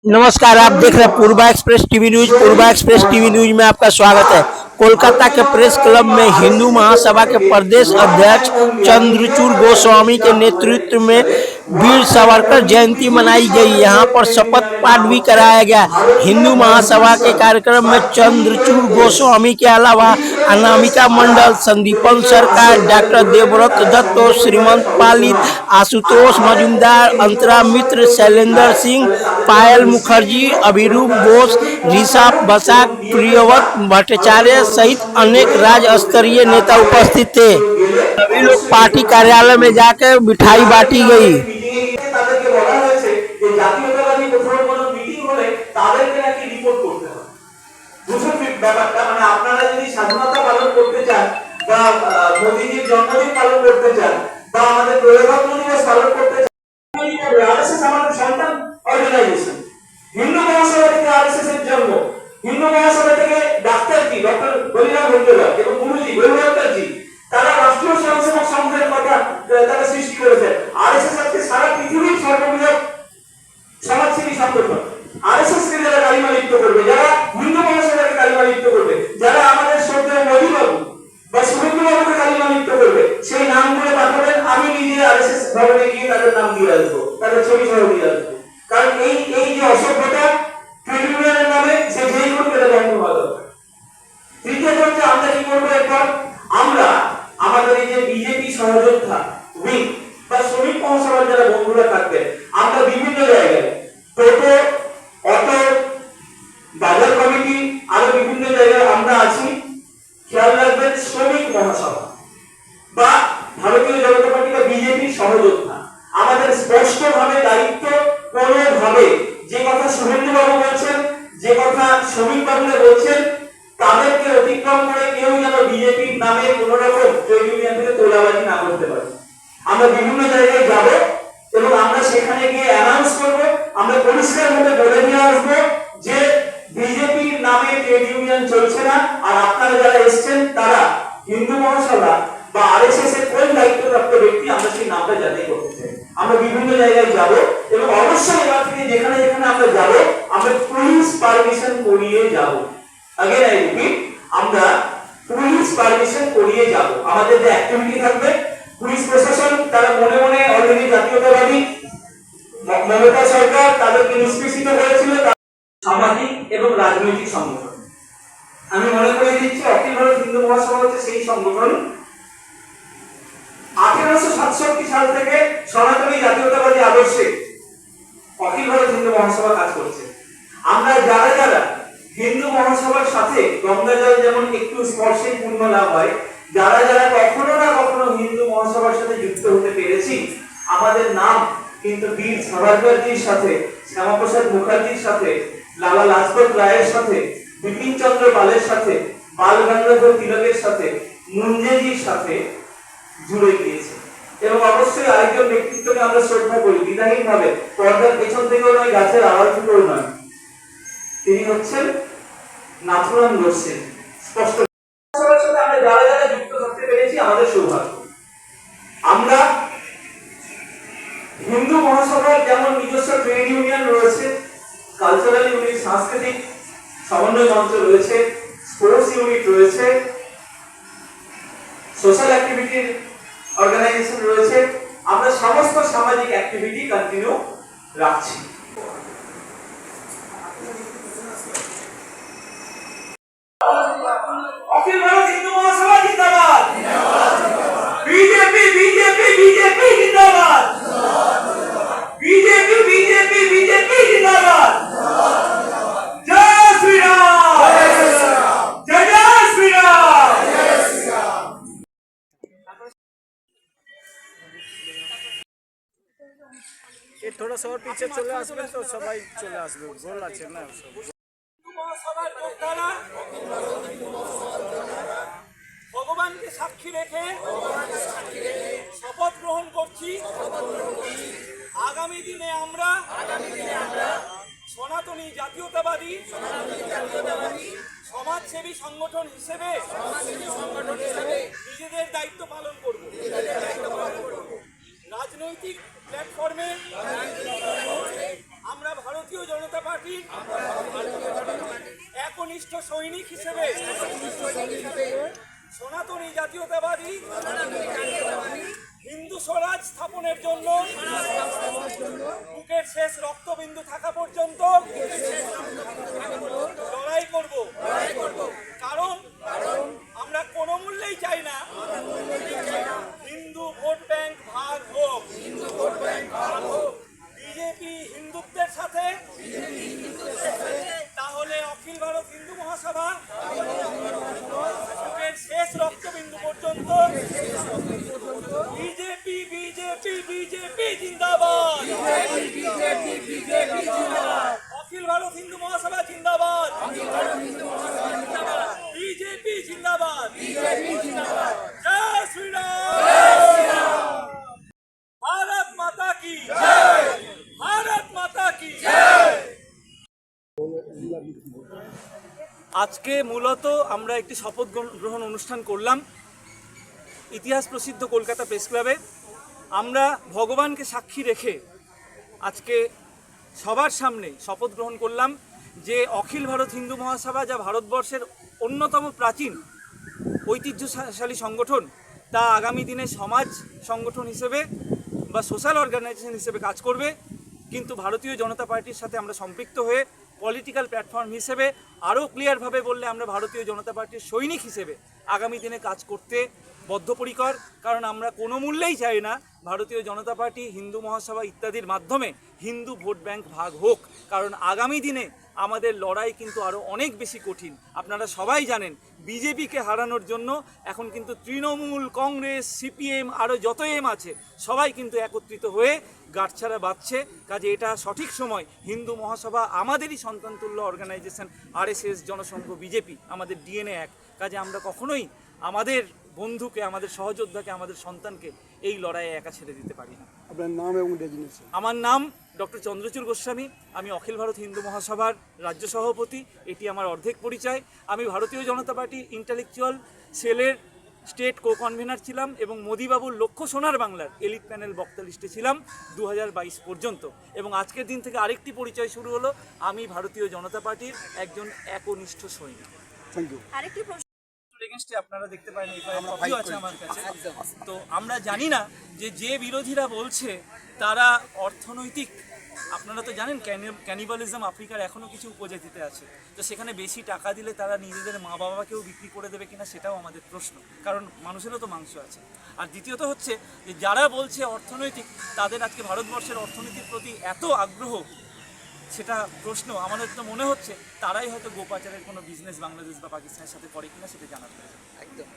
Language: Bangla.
नमस्कार, आप देख रहे हैं पूर्वा एक्सप्रेस टीवी न्यूज। पूर्वा एक्सप्रेस टीवी न्यूज में आपका स्वागत है। कोलकाता के प्रेस क्लब में हिंदू महासभा के प्रदेश अध्यक्ष चंद्रचूड़ गोस्वामी के नेतृत्व में वीर सावरकर जयंती मनाई गई। यहां पर शपथ पाठ भी कराया गया। हिंदू महासभा के कार्यक्रम में चंद्रचूड़ गोस्वामी के अलावा अनामिका मंडल, संदीपन सरकार, डॉक्टर देवव्रत दत्त, श्रीमंत पालित, आशुतोष मजुमदार, अंतरा मित्र, शैलेंद्र सिंह, पायल मुखर्जी, अभिरूप बोस, ऋषा बसाक, प्रियव्रत भट्टाचार्य सहित अनेक राज्य स्तरीय नेता उपस्थित थे। सभी लोग पार्टी कार्यालय में जाकर मिठाई बांटी गई। हिंदू महासभा থেকে আরএসএস জন্ম। হিন্দু মহাসভা থেকে ডক্টর বলিরাম ভট্টাচার্য এবং গুরুজি বৈভবজি তারা রাষ্ট্রীয় স্বয়ংসেবক সংঘের কথা তারা সৃষ্টি করেছে। আরএসএস আজকে সারা পৃথিবীর সর্ববৃহৎ সমাজসেবী সংগঠন। আরএসএস কে যারা কালিমা লিপ্ত করবে, যারা হিন্দু মহাসভাকে কালিমা লিপ্ত করবে, যারা আমাদের শ্রদ্ধেয় মোদী বাবু বা শুভেন্দু বাবুকে কালিমা লিপ্ত করবে, সেই নামগুলো পাঠাবেন। আমি নিজে আরএসএস ভবনে গিয়ে তাদের নাম দিয়ে আসবো, তাদের ছবি সহ দিয়ে আসবো। কারণ এই যে অসভ্যতা ট্রেড নামে সে যেই করবে এটা বন্ধ হওয়া দরকার। তৃতীয় হচ্ছে আমরা কি করবো, এরপর আমরা আমাদের এই যে বিজেপি সহযোদ্ধা উইং বা শ্রমিক মহাসভার যারা বন্ধুরা থাকবেন, আমরা বিভিন্ন জায়গায় টোটো, অটো, বাজার কমিটি আরো বিভিন্ন জায়গায় আমরা আছি। খেয়াল রাখবেন, শ্রমিক মহাসভা বা ভারতীয় জনতা পার্টি বা বিজেপি সহযোদ্ধা আমাদের স্পষ্টভাবে দায়িত্ব, কোনোভাবে যে কথা শুভেন্দু বাবু বলছেন, যে কথা শ্রমিক বাবুরা বলছেন, তাদেরকে অতিক্রম করে কেউ যেন বিজেপির নামে কোন রকম ট্রেড ইউনিয়ন থেকে তোলাবাজি না করতে পারে। আমরা বিভিন্ন জায়গায় যাব এবং আমরা সেখানে গিয়ে অ্যানাউন্স করব, আমরা পরিষ্কারভাবে বলে দিয়ে আসবো যে বিজেপির নামে ট্রেড ইউনিয়ন চলছে না, আর আপনারা যারা এসেছেন তারা হিন্দু মহাসভা বা আরএসএস এর কোন দায়িত্বপ্রাপ্ত ব্যক্তি, আমরা সেই নামটা যাচাই করতে চাই। আমরা বিভিন্ন জায়গায় যাব এবং অবশ্যই এবার থেকে যেখানে যেখানে আমরা যাব আমরা পুলিশ পারমিশন করিয়ে যাব। अगेन आई रिपीट, আমরা পুলিশ পারমিশন করিয়ে যাব। আমাদের যে অ্যাক্টিভিটি থাকবে, পুলিশ প্রশাসন তারা মনে মনে অলরেডি জাতীয়তাবাদী মমতা সরকার তাদেরকে নিষ্পেষিত করেছিল সামাজিক এবং রাজনৈতিক সংগঠন। আমি মনে করে দিচ্ছি অখিল ভারত হিন্দু মহাসভা হচ্ছে সেই সংগঠন 1867 সাল থেকে সনাতনী জাতীয়তাবাদী আদর্শে অখিল ভারত হিন্দু মহাসভা কাজ করছে। আমরা যারা যারা হিন্দু মহাসভার সাথে গঙ্গা জল যেমন একটু স্পর্শে পূর্ণ লাভ হয়, যারা যারা কখনো না কখনো হিন্দু মহাসভার সাথে যুক্ত হতে পেরেছি, আমাদের নাম কিন্তু বীর সাভারকরজির সাথে, শ্যামাপ্রসাদ মুখার্জির সাথে, লালা লাজপত রায়ের সাথে, বিপিন চন্দ্র পালের সাথে, বাল গঙ্গাধর তিলকের সাথে, মুঞ্জেজির সাথে জুড়ে গিয়েছে। এবং অবশ্যই আরেকজন ব্যক্তিত্বকে আমরা শ্রদ্ধা করি বিধাহীন ভাবে, পর্দার পেছন থেকেও নয়, গাছের আড়াল থেকেও নয়, তিনি হচ্ছেন নাথুরাম গোডসে। স্পষ্ট আমরা যারা যারা যুক্ত থাকতে পেরেছি আমাদের সৌভাগ্য। আমরা হিন্দু মহাসভার যেমন নিজস্ব ট্রেড ইউনিয়ন রয়েছে, কালচারাল ইউনিট, সাংস্কৃতিক সমন্বয় মঞ্চ রয়েছে, স্পোর্টস ইউনিট রয়েছে, সোশ্যাল অ্যাক্টিভিটির অর্গানাইজেশন রয়েছে, আমরা সমস্ত সামাজিক অ্যাক্টিভিটি কন্টিনিউ রাখছি। অখিল ভারত হিন্দু মহাসভা জিন্দাবাদ, বিজেপি বিজেপি বিজেপি জিন্দাবাদ, বিজেপি বিজেপি বিজেপি জিন্দাবাদ। জয় শ্রীরাম, জয় জয় শ্রীরাম। ये थोड़ा सा और पीछे चले आसबे तो सबाई चले आसबे गोल আছে না মহাসভার যোদ্ধারা ভগবানকে সাক্ষী রেখে শপথ গ্রহণ করছি, আগামী দিনে আমরা সনাতনী জাতীয়তাবাদী সমাজসেবী সংগঠন হিসেবে নিজেদের দায়িত্ব পালন করব। রাজনৈতিক প্ল্যাটফর্মে আমরা ভারতীয় ভারতীয় জনতা পার্টির একনিষ্ঠ সৈনিক হিসেবে সনাতনী জাতীয়তাবাদী হিন্দু স্বরাজ স্থাপনের জন্য বুকের শেষ রক্তবিন্দু থাকা পর্যন্ত লড়াই করব। কারণ আমরা কোনো মূল্যেই চাই না হিন্দু ভোট ব্যাংক ভাগ হোক। বিজেপি হিন্দুত্বের সাথে, তাহলে অখিল ভারত হিন্দু মহাসভা বুকের শেষ রক্তবিন্দু পর্যন্ত বিজেপি বিজেপি বিজেপি জিন্দাবাদ। অখিল ভারত হিন্দু মহাসভা জিন্দাবাদ। বিজেপি জিন্দাবাদ। জয় শ্রীরাম। भारत माता की जय। भारत माता की जय। আজকে মূলত আমরা একটি শপথ গ্রহণ অনুষ্ঠান করলাম ইতিহাস প্রসিদ্ধ কলকাতা প্রেস ক্লাবে। আমরা ভগবানকে সাক্ষী রেখে আজকে সবার সামনে শপথ গ্রহণ করলাম যে অখিল ভারত হিন্দু মহাসভা, যা ভারতবর্ষের অন্যতম প্রাচীন ঐতিহ্যশালী সংগঠন, তা আগামী দিনে সমাজ সংগঠন হিসেবে বা সোশ্যাল অর্গানাইজেশন হিসেবে কাজ করবে। কিন্তু ভারতীয় জনতা পার্টির সাথে আমরা সম্পৃক্ত হয়ে পলিটিক্যাল প্ল্যাটফর্ম হিসেবে আরও ক্লিয়ারভাবে বললে আমরা ভারতীয় জনতা পার্টির সৈনিক হিসেবে আগামী দিনে কাজ করতে বদ্ধপরিকর। কারণ আমরা কোনো মূল্যেই চাই না ভারতীয় জনতা পার্টি, হিন্দু মহাসভা ইত্যাদির মাধ্যমে হিন্দু ভোট ব্যাংক ভাগ হোক। কারণ আগামী দিনে আমাদের লড়াই কিন্তু আরও অনেক বেশি কঠিন। আপনারা সবাই জানেন বিজেপিকে হারানোর জন্য এখন কিন্তু তৃণমূল, কংগ্রেস, সিপিএম আরও যত এম আছে সবাই কিন্তু একত্রিত হয়ে গাঁটছাড়া বাঁধছে। কাজে এটা সঠিক সময় হিন্দু মহাসভা আমাদেরই সন্তানতুল্য অর্গানাইজেশন, আরএসএস, জনসংঘ, বিজেপি আমাদের ডিএনএ এক। কাজে আমরা কখনোই আমাদের বন্ধুকে, আমাদের সহযোদ্ধাকে, আমাদের সন্তানকে এই লড়াইয়ে একা ছেড়ে দিতে পারি না। আপনার নাম এবং ডেজিগনেশন? আমার নাম ডক্টর চন্দ্রচূড় গোস্বামী। আমি অখিল ভারত হিন্দু মহাসভার রাজ্য সভাপতি। এটি আমার অর্ধেক পরিচয়। আমি ভারতীয় জনতা পার্টি ইন্টালেকচুয়াল সেলের স্টেট কো কনভেনার ছিলাম এবং মোদিবাবুর লক্ষ্য সোনার বাংলার এলিট প্যানেল বক্তা লিস্টে ছিলাম 2022 পর্যন্ত। এবং আজকের দিন থেকে আরেকটি পরিচয় শুরু হলো, আমি ভারতীয় জনতা পার্টির একজন একনিষ্ঠ সৈনিক। Thank you. এগেইনস্টে আপনারা দেখতে পারেন কপিও আছে আমার কাছে। তো আমরা জানি না যে বিরোধীরা বলছে তারা অর্থনৈতিক, আপনারা তো জানেন ক্যানিবালিজম আফ্রিকার এখনও কিছু উপজাতিতে আছে, তো সেখানে বেশি টাকা দিলে তারা নিজেদের মা বাবাকেও বিক্রি করে দেবে কিনা সেটাও আমাদের প্রশ্ন, কারণ মানুষেরও তো মাংস আছে। আর দ্বিতীয়ত হচ্ছে যে যারা বলছে অর্থনৈতিক, তাদের আজকে ভারতবর্ষের অর্থনীতির প্রতি এত আগ্রহ, সেটা প্রশ্ন। আমাদের তো মনে হচ্ছে তারাই হয়তো গোপাচারের কোনো বিজনেস বাংলাদেশ বা পাকিস্তানের সাথে করে কিনা সেটা জানার প্রয়োজন। একদম।